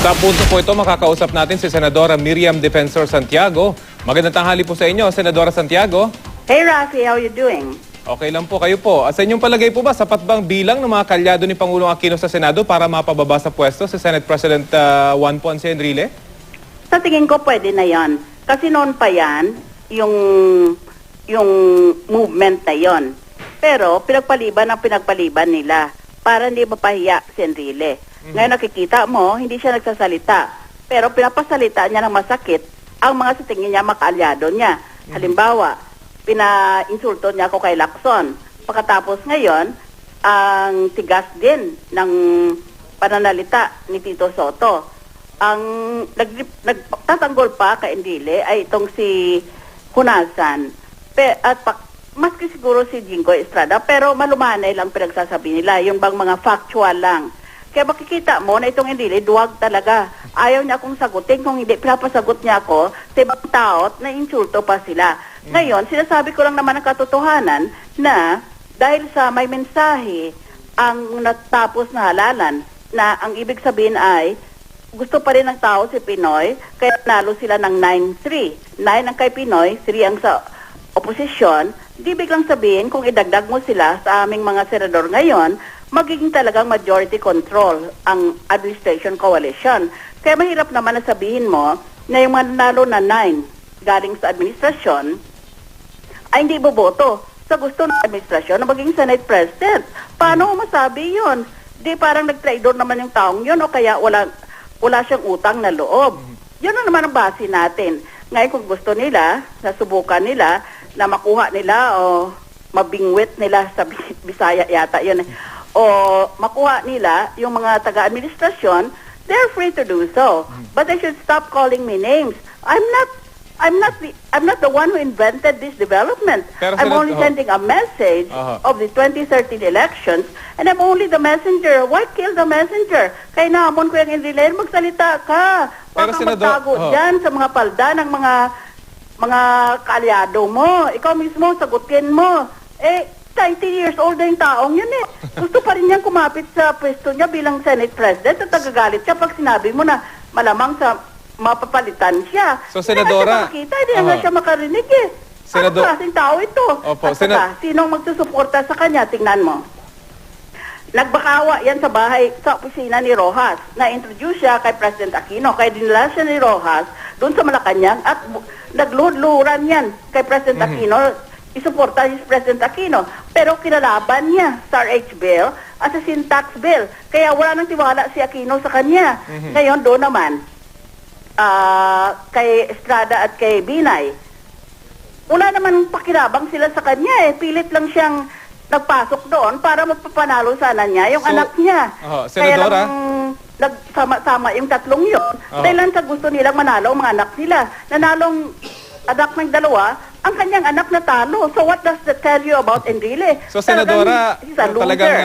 Sa punto po ito, makakausap natin si Senadora Miriam Defensor Santiago. Magandang tanghali po sa inyo, Senadora Santiago. Hey Rafi, how you doing? Okay lang po, kayo po. Sa inyong palagay po ba, sapat bang bilang ng mga kalyado ni Pangulong Aquino sa Senado para mapababa sa pwesto si Senate President Juan Ponce Enrile? Sa tingin ko pwede na yan. Kasi noon pa yan, yung movement na yon. Pero pinagpaliban nila para hindi mapahiya si Enrile. Ngayon nakikita mo, hindi siya nagsasalita. Pero pinapasalita niya ng masakit ang mga sa tingin niya makaalyado niya. Halimbawa, pina-insulto niya ako kay Lacson. Pagkatapos ngayon, ang tigas din ng pananalita ni Tito Soto. Ang nagtatanggol pa kay Enrile ay itong si Hunasan. Maski siguro si Jingo Estrada, pero malumanay lang pinagsasabi nila. Yung bang mga factual lang. Kaya makikita mo na itong Enrile, duwag talaga. Ayaw niya akong sagutin. Kung hindi, pinapasagot niya ako sa ibang tao na insulto pa sila. Ngayon, sinasabi ko lang naman ang katotohanan na dahil sa may mensahe ang natapos na halalan na ang ibig sabihin ay gusto pa rin ng tao si Pinoy, kaya nalo sila ng 9-3. 9 ang kay Pinoy, 3 ang sa oposisyon. Di biglang sabihin kung idagdag mo sila sa aming mga senador ngayon, magiging talagang majority control ang administration coalition. Kaya mahirap naman na sabihin mo na yung mananalo na 9 galing sa administrasyon ay hindi boboto sa gusto ng administrasyon na maging Senate President. Paano mo masabi yun? Di parang nag-traidor naman yung taong yun o kaya wala siyang utang na loob. Yun na naman ang base natin. Ngayon kung gusto nila, nasubukan nila, na makuha nila o mabingwit nila sa Bisaya yata yun o makuha nila yung mga taga-administrasyon, they're free to do so. But they should stop calling me names. I'm not the one who invented this development. Pero I'm only sending a message of the 2013 elections, and I'm only the messenger. Why kill the messenger? Kaya naamon ko yung Enrile, magsalita ka. Huwag kang magtago dyan sa mga palda ng mga kaalyado mo. Ikaw mismo, sagutin mo. 90 years old na yung taong yun eh. Gusto pa rin niyang kumapit sa pwesto niya bilang Senate President at nagagalit siya pag sinabi mo na malamang sa mapapalitan siya. So, Senadora, hindi nga siya makarinig eh. Anong klaseng tao ito? Opo, sinong magsusuporta sa kanya? Tingnan mo. Nagbakawa yan sa opisina ni Rojas. Na-introduce siya kay President Aquino. Kaya dinala siya ni Rojas doon sa Malacanang at nagluluran yan kay President Aquino. Isuporta si President Aquino. Pero kinalaban niya sa RH bill at sa sin tax bill. Kaya wala nang tiwala si Aquino sa kanya. Ngayon doon naman, kay Estrada at kay Binay, wala naman pakilabang sila sa kanya eh. Pilit lang siyang nagpasok doon para mapapanalo sana niya yung anak niya. Kaya lang nagsama-sama yung tatlong yun. Dahil lang sa gusto nilang manalo ang mga anak nila. Nanalong anak ng dalawa, ang kanyang anak na talo. So what does that tell you about Enrile? So Senadora, talagang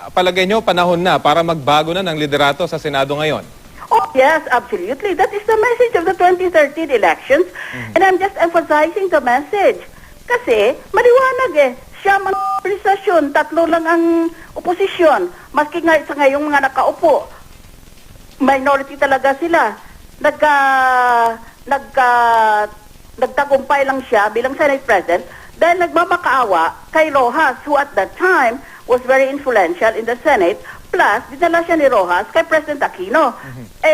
palagay nyo panahon na para magbago na ng liderato sa Senado ngayon? Oh yes, absolutely. That is the message of the 2013 elections. And I'm just emphasizing the message. Kasi maliwanag eh. Siya mga oposisyon, tatlo lang ang oposisyon. Maski nga sa ngayong mga nakaupo, minority talaga sila. Nagtagumpay lang siya bilang Senate President dahil nagmamakaawa kay Rojas, who at that time was very influential in the Senate, plus dinala siya ni Rojas kay President Aquino.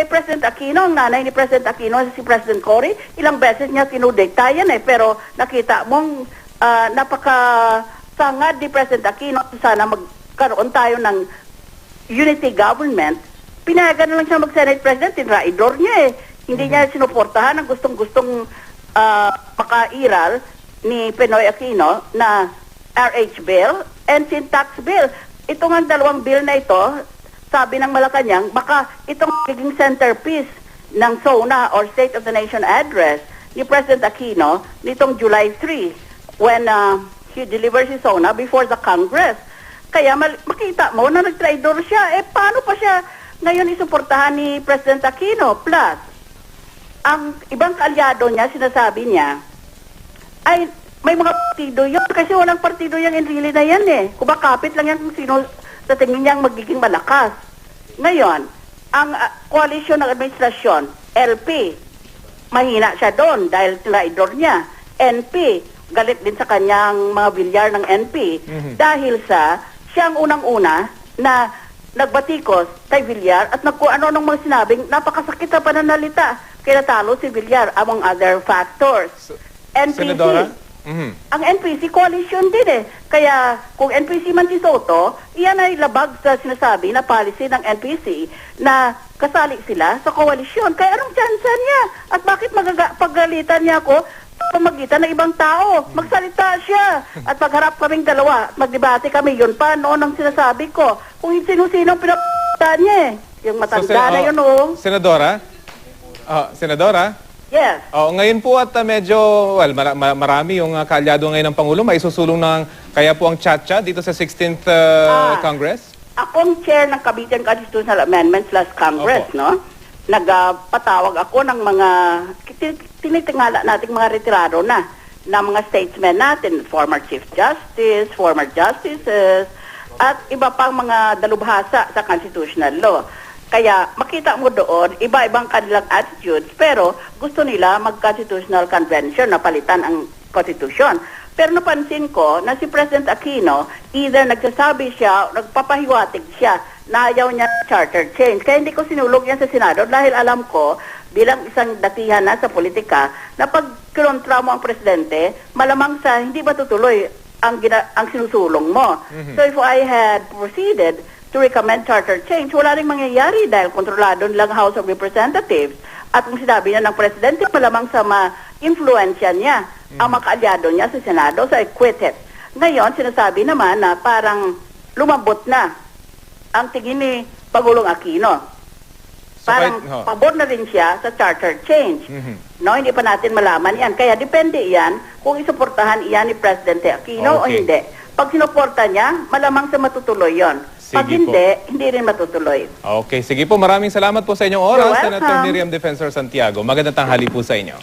President Aquino, ang nanay ni President Aquino, si President Cory, ilang beses niya tinudekta yan eh, pero nakita mong napakasangad ni President Aquino, sana magkaroon tayo ng unity government. Pinayagan na lang siya mag-Senate President, tinraidor niya eh. Hindi niya sinuportahan ang gustong-gustong makairal ni Pinoy Aquino na RH bill and sin tax bill. Ito nga dalawang bill na ito, sabi ng Malacanang, baka itong magiging centerpiece ng SONA or State of the Nation Address ni President Aquino nitong July 3 when he delivers his SONA before the Congress. Kaya makita mo na nag-traidor siya. Paano pa siya ngayon isuportahan ni President Aquino? Plus, ang ibang kaalyado niya, sinasabi niya, ay may mga partido yun. Kasi walang partido yung Enrile na yan eh. Kumakapit lang yan kung sino sa tingin niyang magiging malakas. Ngayon, ang koalisyon ng administrasyon, LP, mahina siya doon dahil tinaidor niya. NP, galit din sa kanyang mga bilyar ng NP dahil sa siyang unang-una na nagbatikos kay Villar at ano ng mga sinabing napakasakit na pananalita. Kaya natalo si Villar among other factors. NPC. Senadora? Ang NPC, coalition din eh. Kaya kung NPC man si Soto, iyan ay labag sa sinasabi na policy ng NPC na kasali sila sa coalition. Kaya anong tsansa niya? At bakit paggalitan niya ako pamagitan ng ibang tao? Magsalita siya. At pagharap kaming dalawa, at magdebate kami, yun pa noon ang sinasabi ko. Kung sino-sino ang pinapita niya eh. Yung matanda na yun oh. Senadora? Senadora? Yes. Ngayon po at medyo, well, marami yung kaalyado ngayon ng Pangulo. May susulong ng, kaya po ang Chacha dito sa 16th Congress? Akong chair ng Cavite Constitutional Amendments last Congress, Opo. no? Nagpatawag ako ng mga, tinitingala nating mga retirado na mga statesmen natin, former Chief Justice, former Justices, at iba pang mga dalubhasa sa constitutional law. Kaya makita mo doon, iba-ibang kanilang attitudes, pero gusto nila mag-constitutional convention na palitan ang constitution. Pero napansin ko na si President Aquino, either nagsasabi siya, nagpapahiwatig siya na ayaw niya charter change. Kaya hindi ko sinulog yan sa Senado dahil alam ko, bilang isang datihan na sa politika, na pag kinontra mo ang presidente, malamang sa hindi ba tutuloy ang sinusulong mo. So if I had proceeded to recommend charter change, wala rin mangyayari dahil kontrolado nilang House of Representatives. At kung sinabi niya ng presidente, malamang sa ma-influensya niya ang mga kaalyado niya sa Senado, so I quit it. Ngayon, sinasabi naman na parang lumabot na ang tingin ni Pangulong Aquino. Parang pabor na rin siya sa charter change. No, hindi pa natin malaman yan. Kaya depende yan kung isuportahan iyan ni Presidente Aquino o hindi. Pag sinuporta niya, malamang sa matutuloy yon. Pag hindi rin matutuloy. Okay, sige po. Maraming salamat po sa inyong oras, You're Senator welcome. Miriam Defensor Santiago. Magandang tanghali po sa inyo.